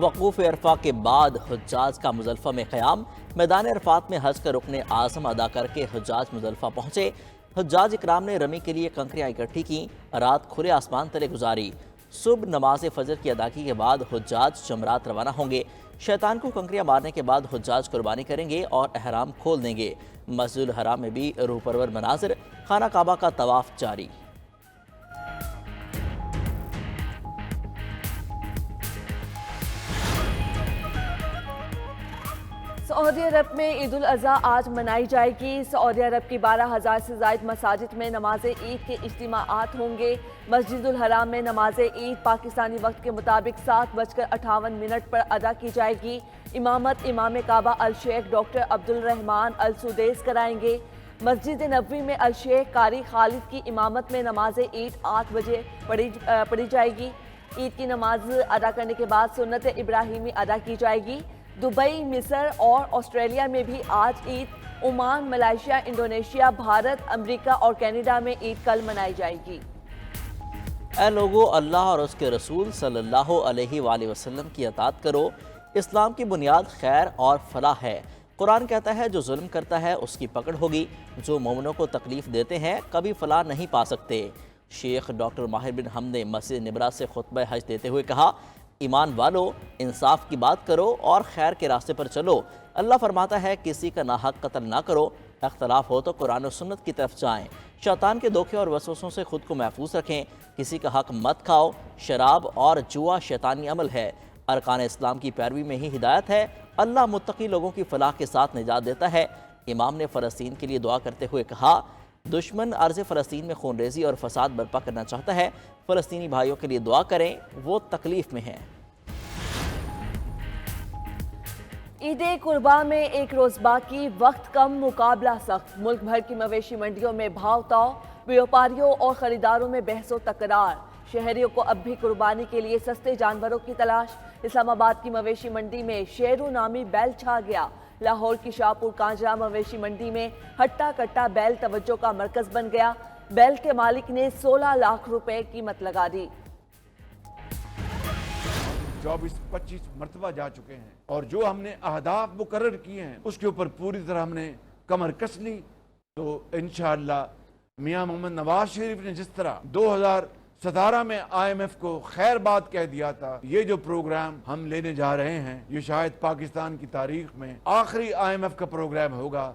وقوف عرفہ کے بعد حجاج کا مزدلفہ میں قیام، میدان عرفات میں حج کا رکن اعظم ادا کر کے حجاج مزدلفہ پہنچے۔ حجاج اکرام نے رمی کے لیے کنکریاں اکٹھی کیں، رات کھلے آسمان تلے گزاری۔ صبح نماز فجر کی ادائیگی کے بعد حجاج جمرات روانہ ہوں گے۔ شیطان کو کنکریاں مارنے کے بعد حجاج قربانی کریں گے اور احرام کھول دیں گے۔ مسجد الحرام میں بھی روح پرور مناظر، خانہ کعبہ کا طواف جاری۔ سعودی عرب میں عید الاضحیٰ آج منائی جائے گی۔ سعودی عرب کی 12,000 سے زائد مساجد میں نماز عید کے اجتماعات ہوں گے۔ مسجد الحرام میں نماز عید پاکستانی وقت کے مطابق 7:58 پر ادا کی جائے گی۔ امامت امام کعبہ الشیخ ڈاکٹر عبدالرحمن السدیس کرائیں گے۔ مسجد نبوی میں الشیخ قاری خالد کی امامت میں نماز عید 8 بجے پڑھی جائے گی۔ عید کی نماز ادا کرنے کے بعد سنت ابراہیمی ادا کی جائے گی۔ دبئی، مصر اور آسٹریلیا میں بھی آج عید، عمان، ملائیشیا، انڈونیشیا، بھارت، امریکہ اور کینیڈا میں عید کل منائی جائے گی۔ اے لوگو، اللہ اور اس کے رسول صلی اللہ علیہ وآلہ وسلم کی اطاعت کرو۔ اسلام کی بنیاد خیر اور فلاح ہے۔ قرآن کہتا ہے جو ظلم کرتا ہے اس کی پکڑ ہوگی، جو مومنوں کو تکلیف دیتے ہیں کبھی فلاح نہیں پا سکتے۔ شیخ ڈاکٹر ماہر بن حمد نے مسجد نبرا سے خطبہ حج دیتے ہوئے کہا، ایمان والو، انصاف کی بات کرو اور خیر کے راستے پر چلو۔ اللہ فرماتا ہے کسی کا ناحق قتل نہ کرو، اختلاف ہو تو قرآن و سنت کی طرف جائیں۔ شیطان کے دھوکے اور وسوسوں سے خود کو محفوظ رکھیں، کسی کا حق مت کھاؤ۔ شراب اور جوا شیطانی عمل ہے، ارکان اسلام کی پیروی میں ہی ہدایت ہے۔ اللہ متقی لوگوں کی فلاح کے ساتھ نجات دیتا ہے۔ امام نے فلسطین کے لیے دعا کرتے ہوئے کہا، دشمن ارض فلسطین میں خون ریزی اور فساد برپا کرنا چاہتا ہے، فلسطینی بھائیوں کے لیے دعا کریں، وہ تکلیف میں ہیں۔ عید قرباں میں ایک روز باقی، وقت کم، مقابلہ سخت۔ ملک بھر کی مویشی منڈیوں میں بھاؤ تاؤ، بیوپاریوں اور خریداروں میں بحث و تکرار۔ شہریوں کو اب بھی قربانی کے لیے سستے جانوروں کی تلاش۔ اسلام آباد کی مویشی منڈی میں شیرو نامی بیل چھا گیا۔ لاہور کی شاہپور کانجرا مویشی منڈی میں ہٹا کٹا بیل توجہ کا مرکز بن گیا۔ بیل کے مالک نے 16 لاکھ روپے قیمت لگا دی۔ 24-25 مرتبہ جا چکے ہیں اور جو ہم نے اہداف مقرر کیے ہیں اس کے اوپر پوری طرح ہم نے کمر کس لی، تو انشاءاللہ میاں محمد نواز شریف نے جس طرح 2017 میں IMF کو خیر بات کہہ دیا تھا، یہ جو پروگرام ہم لینے جا رہے ہیں یہ شاید پاکستان کی تاریخ میں آخری IMF کا پروگرام ہوگا۔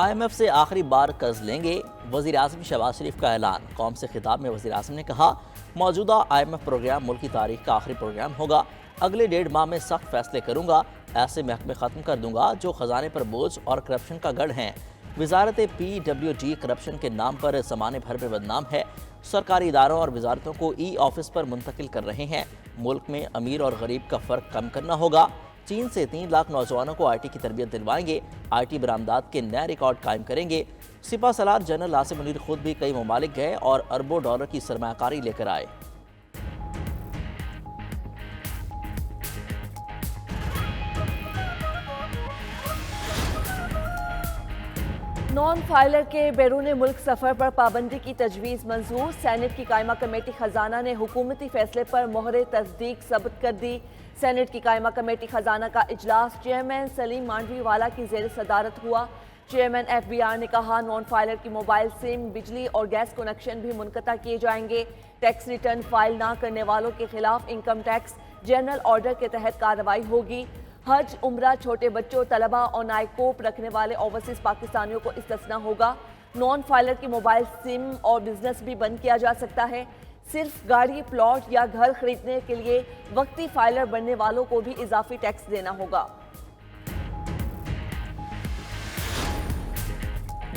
IMF سے آخری بار قرض لیں گے، وزیراعظم شہباز شریف کا اعلان۔ قوم سے خطاب میں وزیراعظم نے کہا، موجودہ IMF پروگرام ملک کی تاریخ کا آخری پروگرام ہوگا۔ اگلے 1.5 ماہ میں سخت فیصلے کروں گا، ایسے محکمے ختم کر دوں گا جو خزانے پر بوجھ اور کرپشن کا گڑھ ہیں۔ وزارت PWD کرپشن کے نام پر زمانے بھر میں بدنام ہے۔ سرکاری اداروں اور وزارتوں کو آفس پر منتقل کر رہے ہیں۔ ملک میں امیر اور غریب کا فرق کم کرنا ہوگا۔ چین سے 3 لاکھ نوجوانوں کو IT کی تربیت دلوائیں گے۔ IT برآمدات کے نئے ریکارڈ قائم کریں گے۔ سپہ سالار جنرل آصف منیر خود بھی کئی ممالک گئے اور اربوں ڈالر کی سرمایہ کاری لے کر آئے۔ نان فائلر کے بیرون ملک سفر پر پابندی کی تجویز منظور۔ سینٹ کی قائمہ کمیٹی خزانہ نے حکومتی فیصلے پر مہر تصدیق ثبت کر دی۔ سینٹ کی قائمہ کمیٹی خزانہ کا اجلاس چیئرمین سلیم مانڈوی والا کی زیر صدارت ہوا۔ چیئرمین FBR نے کہا، نان فائلر کی موبائل سم، بجلی اور گیس کنیکشن بھی منقطع کیے جائیں گے۔ ٹیکس ریٹرن فائل نہ کرنے والوں کے خلاف انکم ٹیکس جنرل آرڈر کے تحت کارروائی ہوگی۔ حج، عمرہ، چھوٹے بچوں، طلبہ اور نائکوپ رکھنے والے اوورسیز پاکستانیوں کو استثناء ہوگا۔ نان فائلر کی موبائل سم اور بزنس بھی بند کیا جا سکتا ہے۔ صرف گاڑی، پلاٹ یا گھر خریدنے کے لیے وقتی فائلر بننے والوں کو بھی اضافی ٹیکس دینا ہوگا۔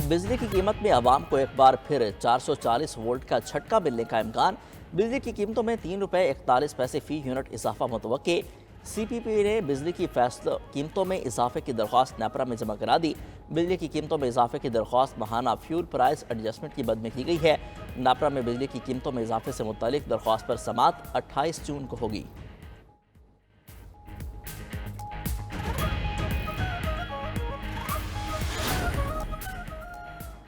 بجلی کی قیمت میں عوام کو ایک بار پھر 440 وولٹ کا جھٹکا ملنے کا امکان۔ بجلی کی قیمتوں میں 3 روپے 41 پیسے فی یونٹ اضافہ متوقع۔ CPP نے بجلی کی قیمتوں میں اضافے کی درخواست نیپرا میں جمع کرا دی۔ بجلی کی قیمتوں میں اضافے کی درخواست ماہانہ فیول پرائز ایڈجسٹمنٹ کی بد میں کی گئی ہے۔ نیپرا میں بجلی کی قیمتوں میں اضافے سے متعلق درخواست پر سماعت 28 جون کو ہوگی۔